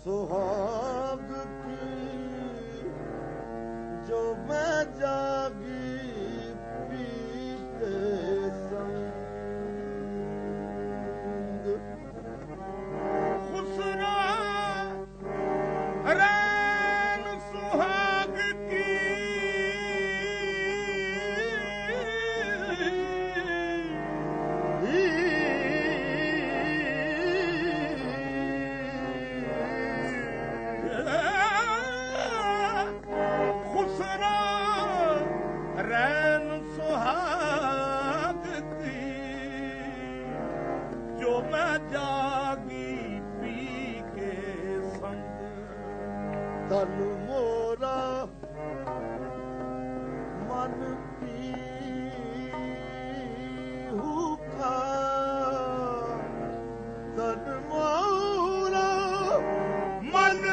सुहाग की जो मैं जागी पीते संग खुसरा रैन सुहाग की रैन सुहाग की जो मैं जागी पी के संग तन मोरा मन पीहू का तन मोरा मन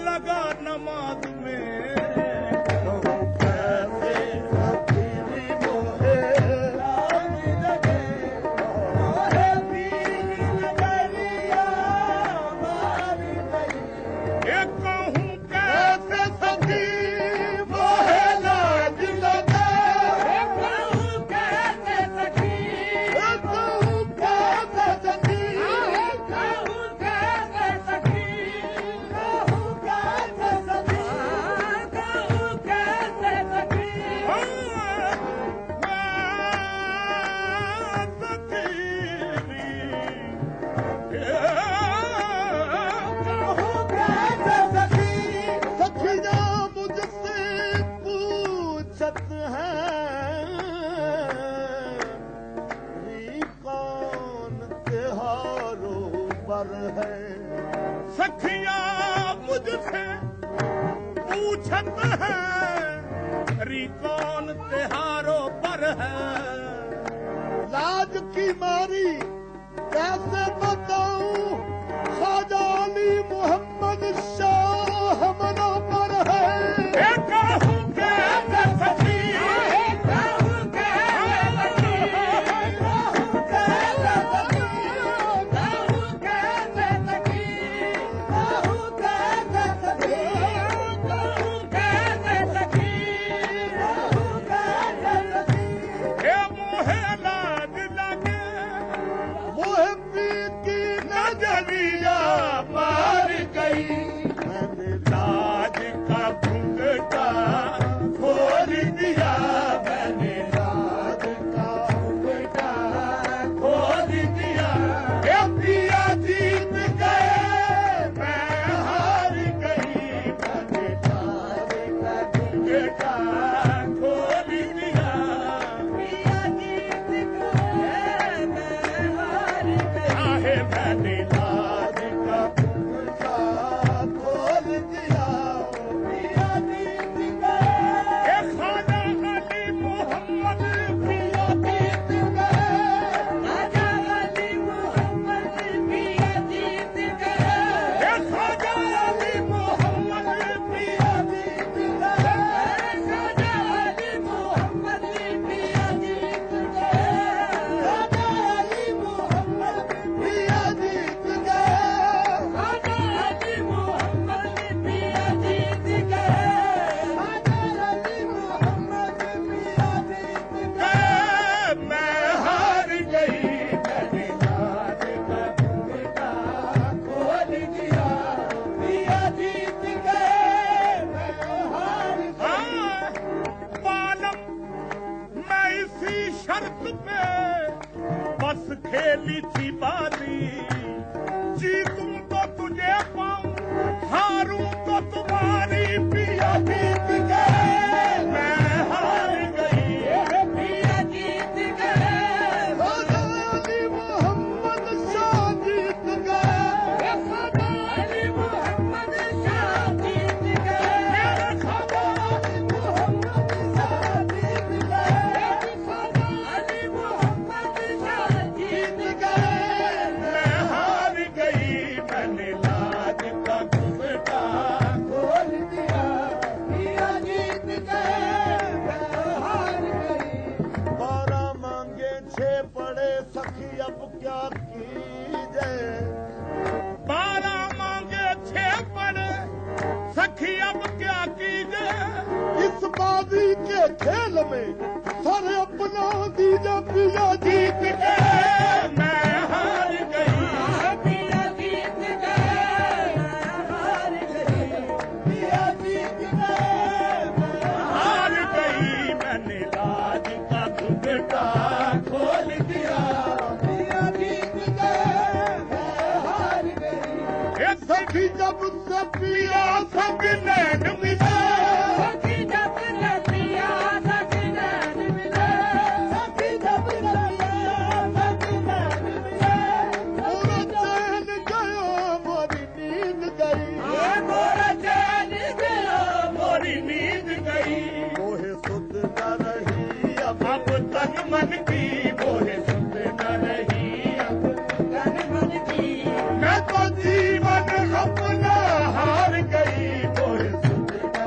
लगा नमाज में पर है। सखियां मुझसे पूछत है री कौन तिहारों पर है। लाज की मारी कैसे बताऊं ख्वाजा अली मोहम्मद शाह हमनों पर है। कहूं कैसे सखी कहूं कैसे नजरिया मार गई। मैंने लाज का घूंघटा खोल दिया। मैंने लाज का घूंघटा खोल दिया। ये पिया जीत गए मैं हार गई। मैंने लाज का घूंघटा खोल दिया। पिया जीत गए मैं हार गई। मैंने लाज का घूंघटा खोल दिया। पिया जीत गए। ख्वाजा अली मोहम्मद पिया जीत गए। ख्वाजा अली मोहम्मद पिया जीत गए। ख्वाजा अली मोहम्मद पिया जीत गए। ख्वाजा अली मोहम्मद पिया जीत गए। ख्वाजा अली मोहम्मद पिया जीत गए। ख्वाजा अली मोहम्मद पिया जीत गए। ख्वाजा अली मोहम्मद पिया जीत गए। मैं हार गई। मैंने लाज का घूंघटा खोल दिया। पिया जीत गए मैं हार गई। पालम मैं इसी शर्त पे बस खेली थी बाजी। जीतूं तो तुझे पाऊं हारूं तो तुम्हारी। पिया जीत गए मैं हार गई। पिया जीत गए। ख्वाजा अली मोहम्मद शाह जीत गए। ख्वाजा अली मोहम्मद शाह जीत गए। ख्वाजा अली मोहम्मद शाह जीत गए। ख्वाजा अली मोहम्मद शाह जीत गए। मैं हार गई। मैंने लाज का घूंघटा खोल दिया। पिया जीत गए मैं हार गई। 12 मांगे 6 पड़े सखी अब क्या कीजिए। 12 मांगे 6 पड़े सखी अब क्या कीजिए। इस बाजी के खेल में सर अपना दीजा। पिया जीत गए मैं हार गई। पिया जीत गए। हार गई। पिया जीत गए मैं हार गई। मैंने लाज का घूंघटा खोल दिया। पिया जीत गए मैं हार गई। ये सखी जब से पिया संग नैन मिले। सखी जब न पिया सखी नैन मिले। सखी जब रलिया सखी नैन मिले। पूरा चैन गया मोरी नींद गई। मोरा चैन गया। मोरी नींद गई। मोहे सुध न रही अब अब तन मन की मोहे सुध न रही। अब तन मन की मैं तो जीवन अपना हार गई। मोहे सुध न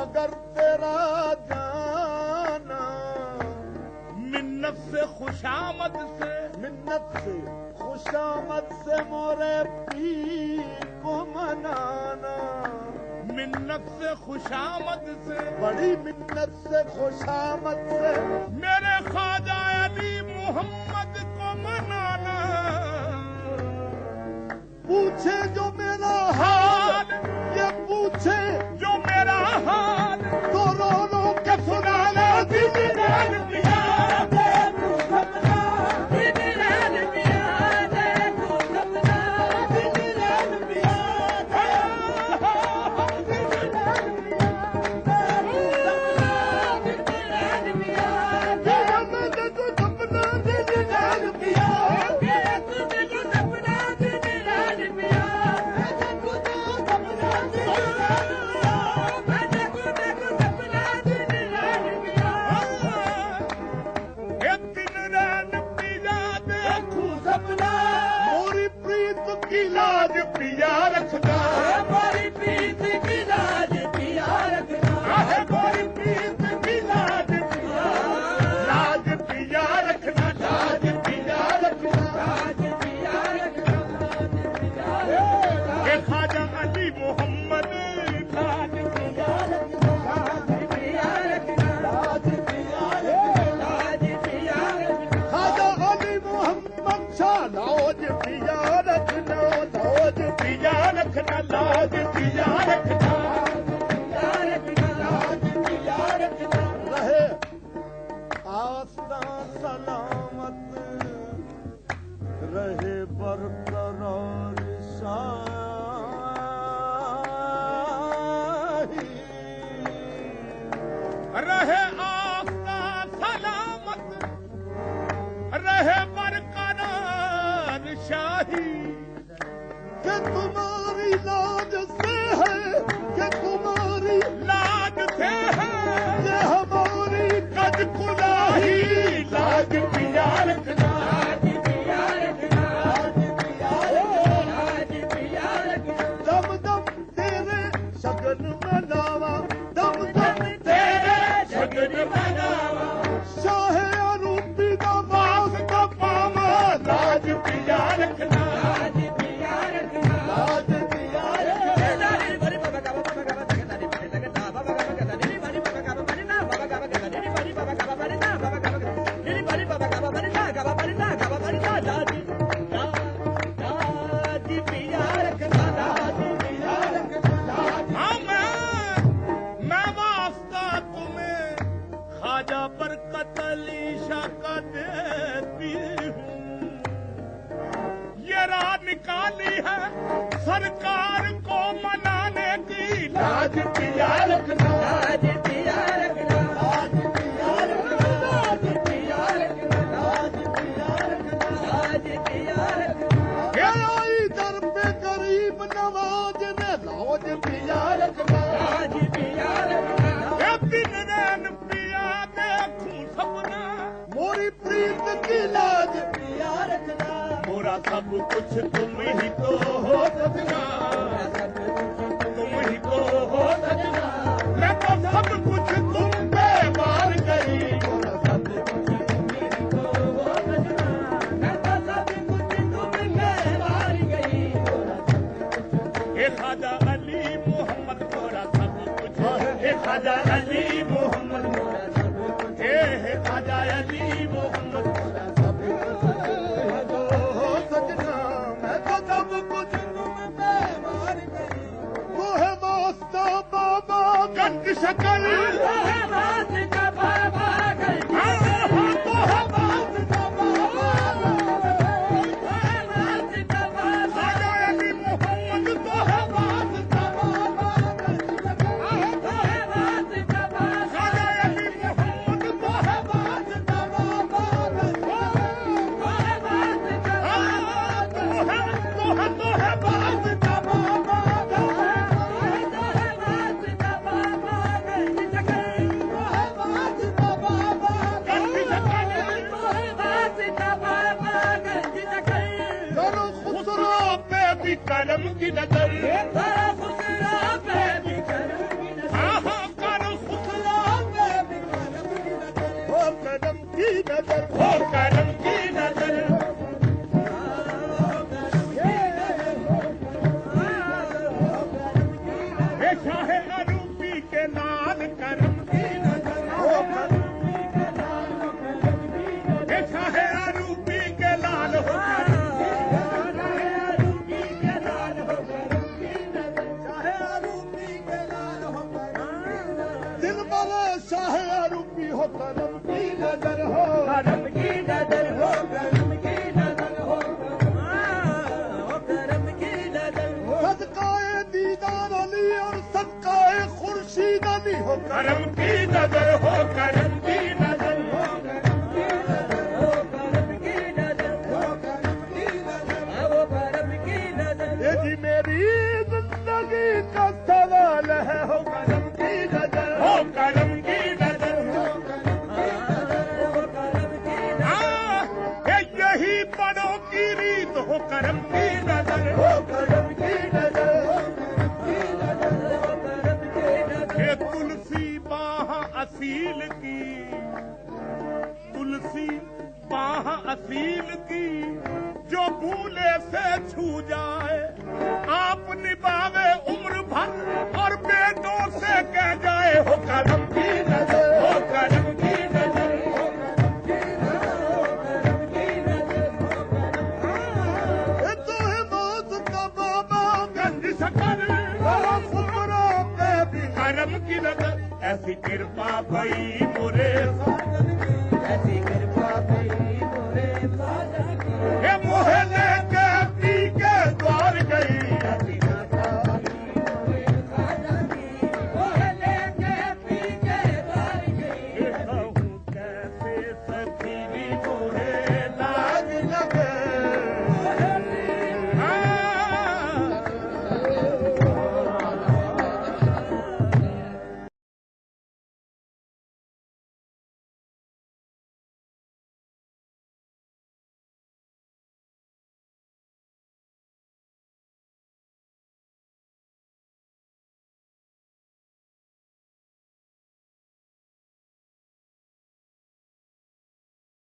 मगर तेरा जाना मिन्नत से खुशामद से खुशामद से मोरे पीर को मनाना मिन्नत से खुशामद से बड़ी मिन्नत से खुशामद से मेरे ख्वाजा अली मोहम्मद को मनाना पूछे जो मेरा हाल ये पूछे जो मेरा हाल तो रो रो के सुनाना दिन रात प्यार देखो सपना दिन रात प्यार देखो सपना दिन रात प्यार दिन रात तेरा मैं देखो सपना दिन रात प्यार देखो सपना दिन रात प्यार देखो सपना दिन रात प्यार देखो सपना दिन रात प्यार एक दिन रैन पिया देखूं सपना मोरी प्रीत की लाज पिया रखना हमारी प्रीत की लाज पिया रखना आहे गोरी प्रीत की लाज लाज पिया रखना लाज पिया रखना लाज पिया रखना लाज पिया के ख्वाजा अली मोहम्मद लाज पिया रखना लाज पिया रखना लाज पिया रखना लाज पिया रखना खाजा अली मोहम्मद शाह लाज पिया रखना लाज पिया रखना लाज पिया रखना रहे आस्था सलामत रहे बरकरार शाही रहे आस्था सलामत रहे बरकरार शाही कि तुम्हारी लाज से है कि तुम्हारी लाज से है ये हमारी कद कुलाही लाज पिया रखना लाज पिया रखना लाज पिया रखना लाज पिया रखना दम दम तेरे शगन मनावा दम दम तेरे शगन मनावा शाह अरूपी का वास्ता पावा लाज पिया रखना लाज पिया रखना लाज पिया रखना दादी बड़ी बाबा का बाबा का बाबा का दादी बड़ी लगता बाबा का बाबा दादी बड़ी बाबा का बाबा ना बाबा का बाबा दादी बड़ी बाबा का बाबा ना बाबा का बाबा दादी बड़ी बाबा का बाबा ना का बाबा ना का बाबा ना दादी दादी पिया रखना दादी पिया रखना हाँ मैं वास्ता तुम्हें ख्वाजा बरकत अली शाह का देती हूँ ये राह निकाली है सरकार को मनाने की लाज पिया रखना लाज पिया रखना लाज पिया रखना लाज पिया रखना लाज पिया रखना लाज पिया रखना ये आई दर पे गरीब नवाज ने लाज पिया रखना लाज पिया रखना ये दिन रैन पिया देखूं सपना मोरी प्रीत की लाज पिया रखना मोरा सब कुछ तुम ही तो हो सजना तुम ही तो हो सजना मैं तो सब कुछ तुम पे मार गई हे ख्वाजा अली मोहम्मद मोरा सब कुछ हे ख्वाजा अली मोहम्मद मोरा सब कुछ हे ख्वाजा अली मोहम्मद मोरा सब हो सजना मैं तो सब कुछ तुम पे मार गई वो है वास्ता बाबा गंद शकल ख्वाजा अली मोहम्मद तो है ख्वाजा अली मोहम्मद तो है तो है करो खुसरो पे भी करम की नजर खुसरा पे भी करम की नजर हाँ हाँ कर करम की नजर हो करम की नजर हो करम की नजर हो करम की नजर हो सदकाए दीदार अली और सदकाए खुर्शीद अली हो करम की नजर हो करम की नजर हो करम की नजर हो करम की नजर वो करम की नजर ये जी मेरी जिंदगी का सवाल है हो करम की नजर हो करम की नजर हो करम की यही बड़ों की रीत हो करम की नजर हो करम की नजर ये तुलसी बाह असील की तुलसी बाह असील की जो भूले से छू जाए आप निभावे उम्र भर और बेटों से कह जाए हो करम की नजर हो करम की नजर हो ये तो है मौत का बाबा गंज शकर बड़ा फुकरा पे भी करम की नजर ऐसी कृपा भई मोरे ऐसी कृपा भई